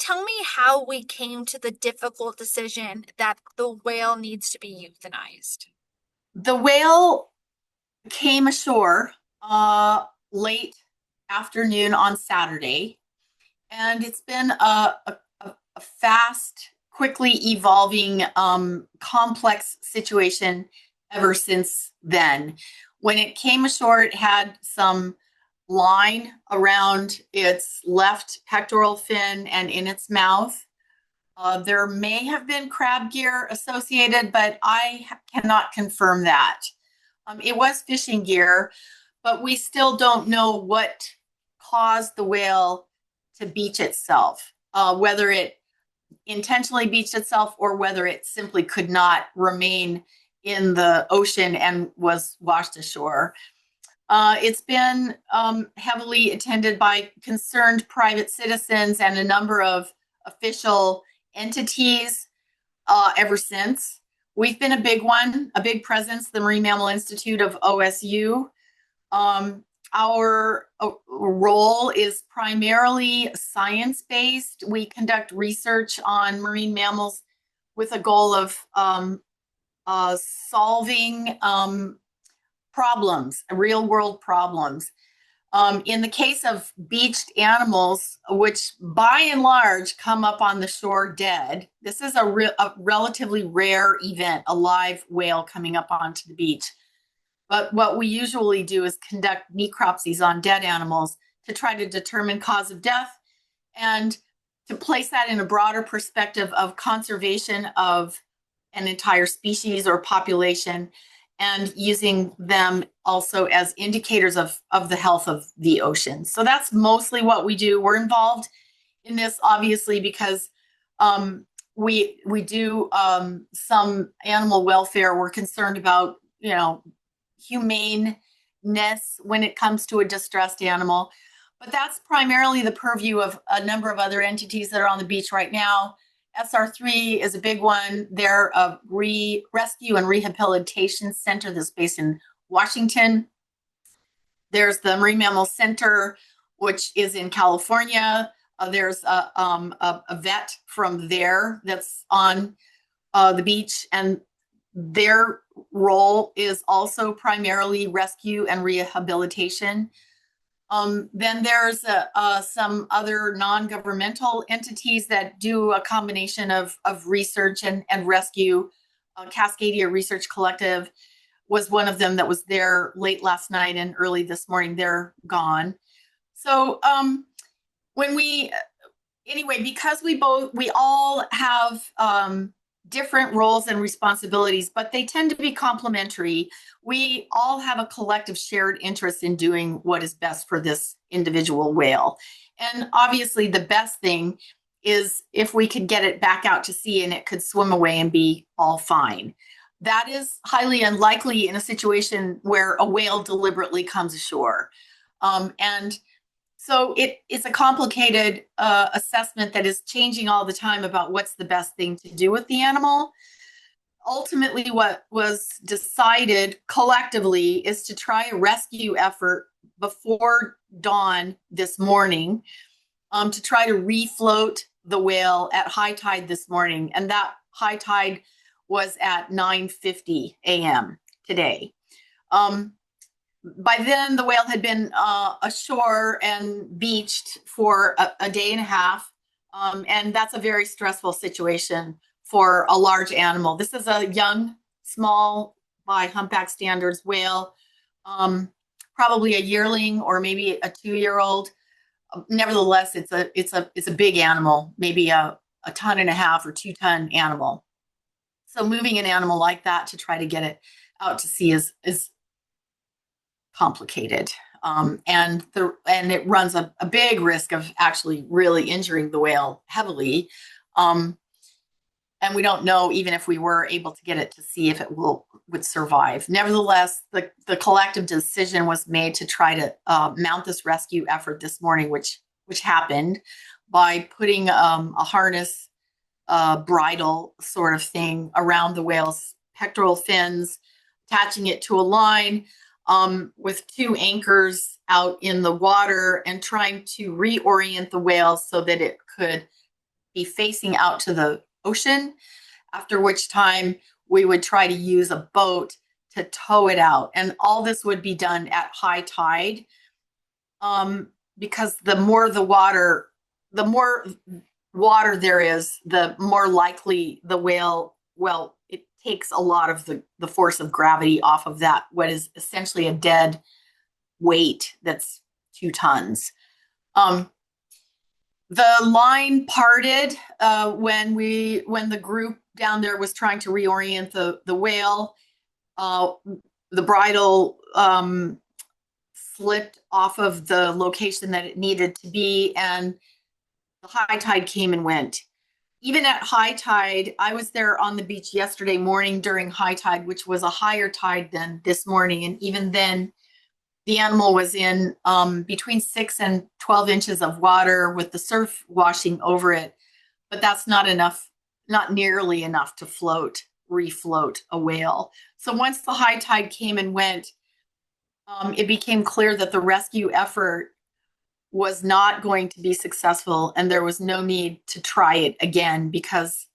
tell me how we came to the difficult decision that the whale needs to be euthanized. The whale came ashore late afternoon on Saturday, and it's been a fast, quickly evolving, complex situation ever since then. When it came ashore, it had some line around its left pectoral fin and in its mouth. There may have been crab gear associated, but I cannot confirm that. It was fishing gear, but we still don't know what caused the whale to beach itself, whether it intentionally beached itself or whether it simply could not remain in the ocean and was washed ashore. It's been heavily attended by concerned private citizens and a number of official entities ever since. We've been a big one, a big presence, the Marine Mammal Institute of OSU. Our role is primarily science-based. We conduct research on marine mammals with a goal of solving problems, real world problems. In the case of beached animals, which by and large come up on the shore dead, this is a relatively rare event, a live whale coming up onto the beach. But what we usually do is conduct necropsies on dead animals to try to determine cause of death and to place that in a broader perspective of conservation of an entire species or population, and using them also as indicators of the health of the ocean. So that's mostly what we do. We're involved in this obviously because we do some animal welfare. We're concerned about, humaneness when it comes to a distressed animal. But that's primarily the purview of a number of other entities that are on the beach right now. SR3 is a big one. They're a rescue and rehabilitation center that's based in Washington. There's the Marine Mammal Center, which is in California. There's a vet from there that's on the beach, and their role is also primarily rescue and rehabilitation. Then there's some other non-governmental entities that do a combination of research and rescue. Cascadia Research Collective was one of them that was there late last night and early this morning. They're gone. So because we all have different roles and responsibilities, but they tend to be complementary. We all have a collective shared interest in doing what is best for this individual whale. And obviously the best thing is if we could get it back out to sea and it could swim away and be all fine. That is highly unlikely in a situation where a whale deliberately comes ashore. And so it's a complicated assessment that is changing all the time about what's the best thing to do with the animal. Ultimately, what was decided collectively is to try a rescue effort before dawn this morning, to try to refloat the whale at high tide this morning. And that high tide was at 9:50 a.m. today. By then, the whale had been ashore and beached for a day and a half. And that's a very stressful situation for a large animal. This is a young, small, by humpback standards, whale, probably a yearling or maybe a 2-year-old. Nevertheless, it's a big animal, maybe a 1.5 ton or 2-ton animal. So moving an animal like that to try to get it out to sea is complicated. And it runs a big risk of actually really injuring the whale heavily. And we don't know, even if we were able to get it to sea, if it would survive. Nevertheless, the collective decision was made to try to mount this rescue effort this morning, which happened by putting a harness, bridle sort of thing around the whale's pectoral fins, attaching it to a line with 2 anchors out in the water, and trying to reorient the whale so that it could be facing out to the ocean, after which time we would try to use a boat to tow it out. And all this would be done at high tide, because the more water there is, the more likely the whale, well, it takes a lot of the force of gravity off of that, what is essentially a dead weight that's 2 tons. The line parted when the group down there was trying to reorient the whale. The bridle slipped off of the location that it needed to be, and the high tide came and went. Even at high tide, I was there on the beach yesterday morning during high tide, which was a higher tide than this morning, and even then, the animal was in between 6 and 12 inches of water with the surf washing over it. But that's not enough, not nearly enough to refloat a whale. So once the high tide came and went, it became clear that the rescue effort was not going to be successful, and there was no need to try it again because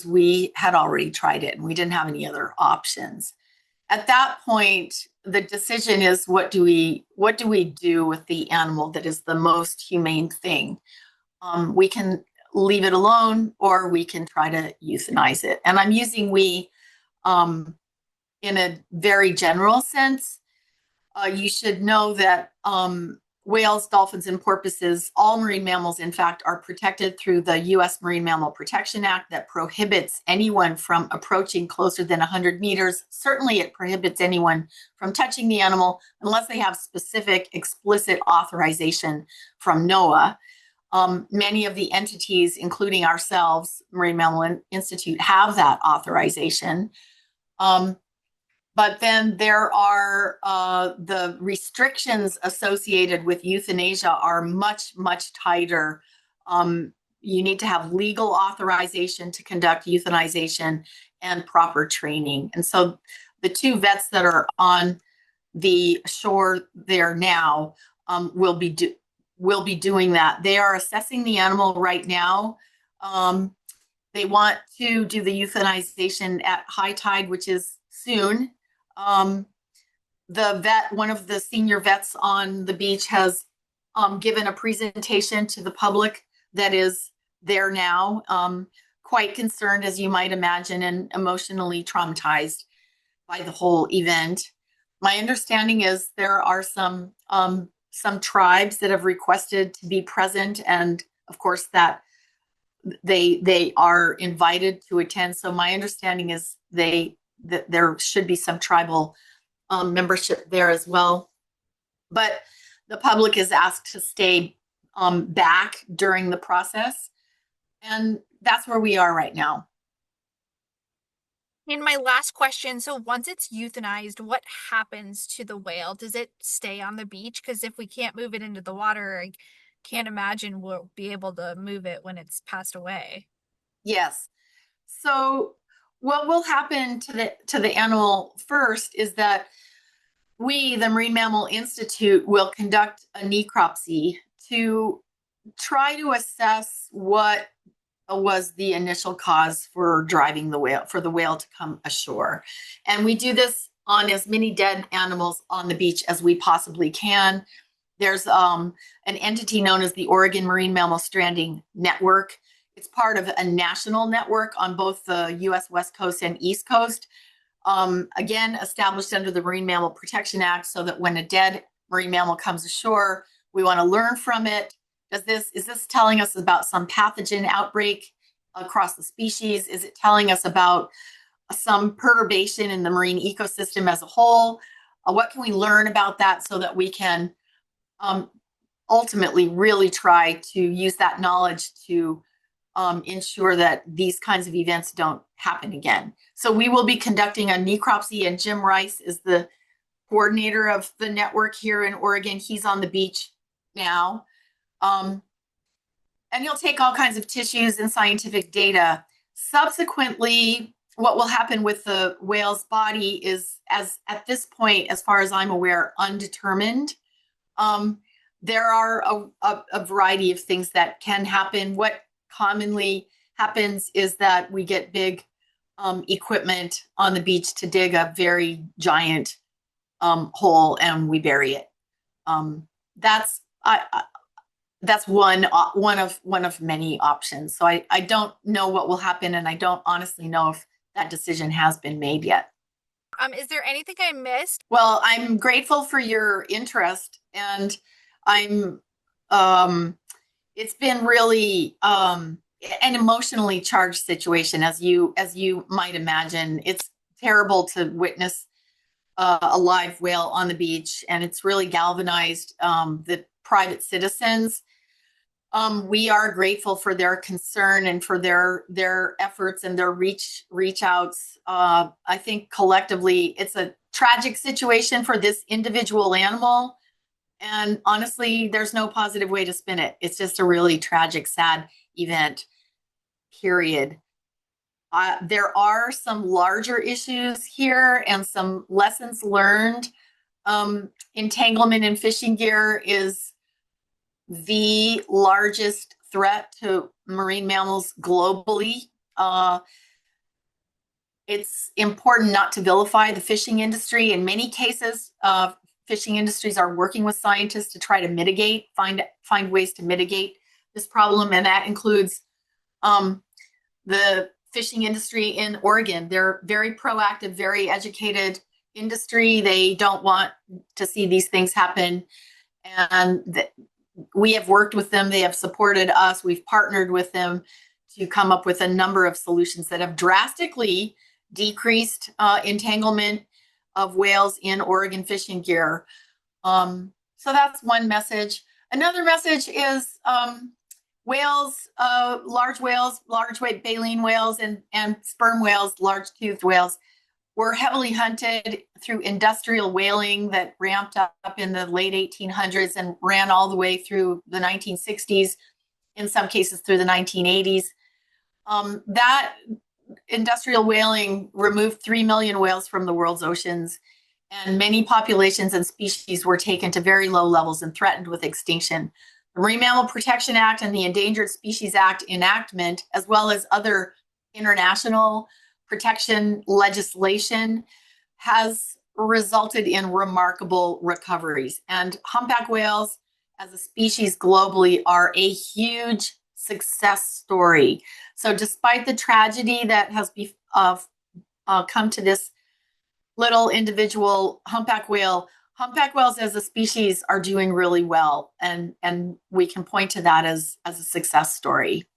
we had already tried it and we didn't have any other options. At that point, the decision is, what do we do with the animal that is the most humane thing? We can leave it alone, or we can try to euthanize it. And I'm using we in a very general sense. You should know that whales, dolphins, and porpoises, all marine mammals, in fact, are protected through the U.S. Marine Mammal Protection Act that prohibits anyone from approaching closer than 100 meters. Certainly, it prohibits anyone from touching the animal unless they have specific, explicit authorization from NOAA. Many of the entities, including ourselves, Marine Mammal Institute, have that authorization. But then there are the restrictions associated with euthanasia are much, much tighter. You need to have legal authorization to conduct euthanization and proper training. And so the 2 vets that are on the shore there now will be doing that. They are assessing the animal right now. They want to do the euthanization at high tide, which is soon. The vet, one of the senior vets on the beach, has given a presentation to the public that is there now, quite concerned, as you might imagine, and emotionally traumatized by the whole event. My understanding is there are some tribes that have requested to be present, and of course that they are invited to attend. So my understanding is that there should be some tribal membership there as well. But the public is asked to stay back during the process. And that's where we are right now. And my last question, so once it's euthanized, what happens to the whale? Does it stay on the beach? Because if we can't move it into the water, I can't imagine we'll be able to move it when it's passed away. Yes. So what will happen to the animal first is that we, the Marine Mammal Institute, will conduct a necropsy to try to assess what was the initial cause for driving the whale, for the whale to come ashore. And we do this on as many dead animals on the beach as we possibly can. There's an entity known as the Oregon Marine Mammal Stranding Network. It's part of a national network on both the U.S. West Coast and East Coast. Again, established under the Marine Mammal Protection Act, so that when a dead marine mammal comes ashore, we want to learn from it. Is this telling us about some pathogen outbreak across the species? Is it telling us about some perturbation in the marine ecosystem as a whole? What can we learn about that so that we can ultimately really try to use that knowledge to ensure that these kinds of events don't happen again? So we will be conducting a necropsy, and Jim Rice is the coordinator of the network here in Oregon. He's on the beach now. And he'll take all kinds of tissues and scientific data. Subsequently, what will happen with the whale's body is, as at this point, as far as I'm aware, undetermined. there are a variety of things that can happen. What commonly happens is that we get big equipment on the beach to dig a very giant hole and we bury it. Um, that's that's one of many options. So I don't know what will happen, and I don't honestly know if that decision has been made yet. Is there anything I missed? Well, I'm grateful for your interest, and I'm it's been really an emotionally charged situation, as you might imagine. It's terrible to witness a live whale on the beach, and it's really galvanized the private citizens. We are grateful for their concern and for their efforts and their reach outs. I think collectively, it's a tragic situation for this individual animal, and honestly, there's no positive way to spin it. It's just a really tragic, sad event. Period. There are some larger issues here and some lessons learned. Entanglement in fishing gear is the largest threat to marine mammals globally. It's important not to vilify the fishing industry. In many cases, fishing industries are working with scientists to try to mitigate, find ways to mitigate this problem, and that includes the fishing industry in Oregon. They're very proactive, very educated industry. They don't want to see these things happen, and we have worked with them. They have supported us. We've partnered with them to come up with a number of solutions that have drastically decreased entanglement of whales in Oregon fishing gear. So that's one message. Another message is whales, large weight baleen whales, and sperm whales, large toothed whales, were heavily hunted through industrial whaling that ramped up in the late 1800s and ran all the way through the 1960s, in some cases through the 1980s. That industrial whaling removed 3 million whales from the world's oceans, and many populations and species were taken to very low levels and threatened with extinction. The Marine Mammal Protection Act and the Endangered Species Act enactment, as well as other international protection legislation, has resulted in remarkable recoveries. And humpback whales as a species globally are a huge success story. So despite the tragedy that has come to this little individual humpback whales as a species are doing really well. And we can point to that as a success story.